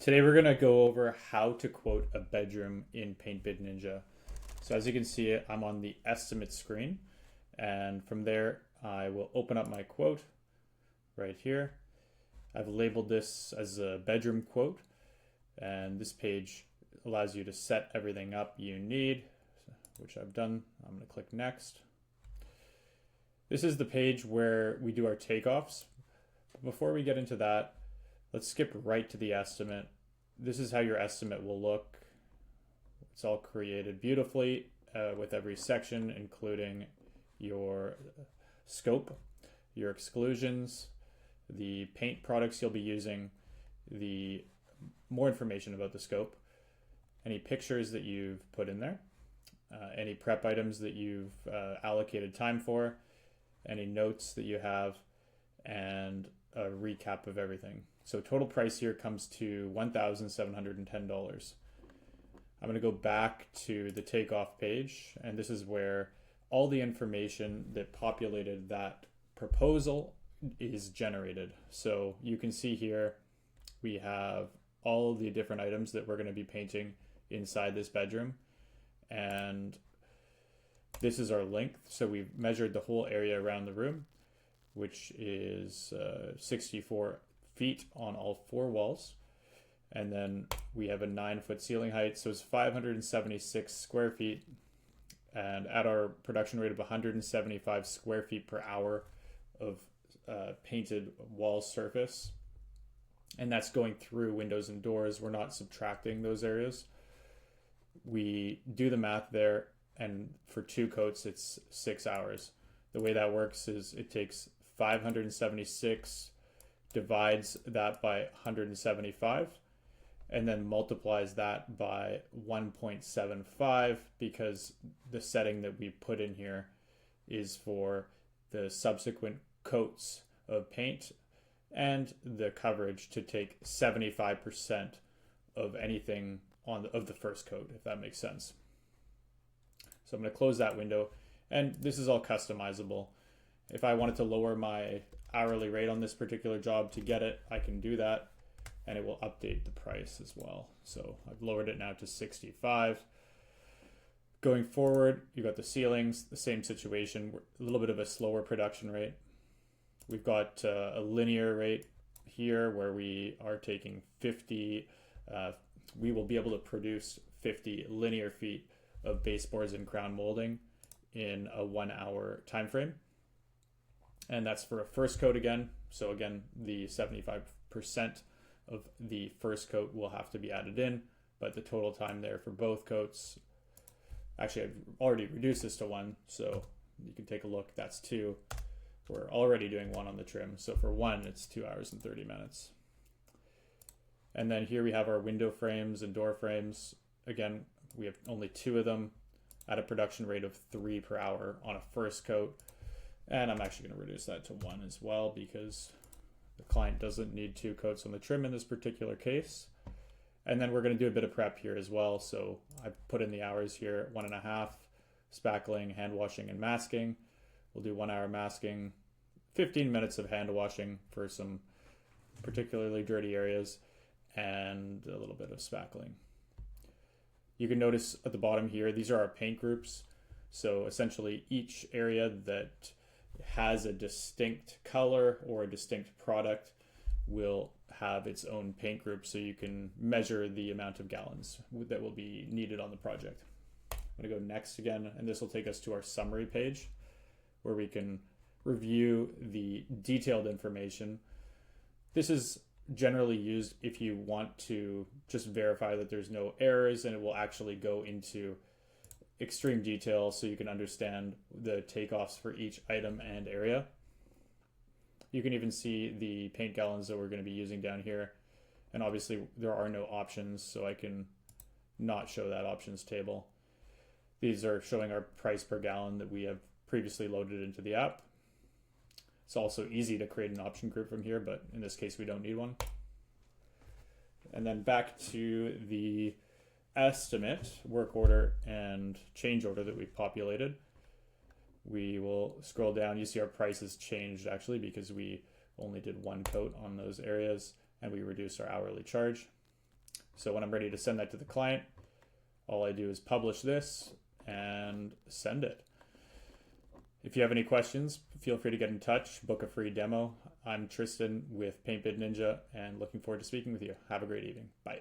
Today we're going to go over how to quote a bedroom in Paint Ninja. So as you can see, I'm on the estimate screen, and from there I will open up my quote right here. I've labeled this as a bedroom quote, and this page allows you to set everything up you need, which I've done. I'm going to click next. This is the page where we do our takeoffs. But before we get into that, let's skip right to the estimate. This is how your estimate will look. It's all created beautifully with every section, including your scope, your exclusions, the paint products you'll be using, the more information about the scope, any pictures that you've put in there, any prep items that you've allocated time for, any notes that you have, and a recap of everything. So total price here comes to $1,710. I'm going to go back to the takeoff page, and this is where all the information that populated that proposal is generated. So you can see here we have all the different items that we're going to be painting inside this bedroom, and this is our length. So we've measured the whole area around the room, which is 64 feet on all four walls. And then we have a 9-foot ceiling height, so it's 576 square feet. And at our production rate of 175 square feet per hour of painted wall surface, and that's going through windows and doors, we're not subtracting those areas. We do the math there, and for 2 coats, it's 6 hours. The way that works is it takes 576, divides that by 175, and then multiplies that by 1.75, because the setting that we put in here is for the subsequent coats of paint and the coverage to take 75% of anything of the first coat, if that makes sense. So I'm going to close that window, and this is all customizable. If I wanted to lower my hourly rate on this particular job to get it, I can do that, and it will update the price as well. So I've lowered it now to 65. Going forward, you've got the ceilings, the same situation, a little bit of a slower production rate. We've got a linear rate here where we are taking 50, we will be able to produce 50 linear feet of baseboards and crown molding in a 1 hour time frame. And that's for a first coat again. So again, the 75% of the first coat will have to be added in, but the total time there for both coats, actually I've already reduced this to 1, so you can take a look, that's 2. We're already doing 1 on the trim, so for 1 it's 2 hours and 30 minutes. And then here we have our window frames and door frames. Again, we have only 2 of them at a production rate of 3 per hour on a first coat. And I'm actually going to reduce that to 1 as well, because the client doesn't need 2 coats on the trim in this particular case. And then we're going to do a bit of prep here as well. So I put in the hours here, 1.5, spackling, hand washing, and masking. We'll do 1 hour masking, 15 minutes of hand washing for some particularly dirty areas, and a little bit of spackling. You can notice at the bottom here, these are our paint groups. So essentially each area that has a distinct color or a distinct product will have its own paint group, so you can measure the amount of gallons that will be needed on the project. I'm going to go next again, and this will take us to our summary page where we can review the detailed information. This is generally used if you want to just verify that there's no errors, and it will actually go into extreme detail so you can understand the takeoffs for each item and area. You can even see the paint gallons that we're going to be using down here, and obviously there are no options, so I can not show that options table. These are showing our price per gallon that we have previously loaded into the app. It's also easy to create an option group from here, but in this case we don't need one. And then back to the estimate, work order, and change order that we've populated. We will scroll down. You see our prices changed actually because we only did 1 coat on those areas, and we reduced our hourly charge. So when I'm ready to send that to the client, all I do is publish this and send it. If you have any questions, feel free to get in touch, book a free demo. I'm Tristan with Paint Bid Ninja and looking forward to speaking with you. Have a great evening. Bye.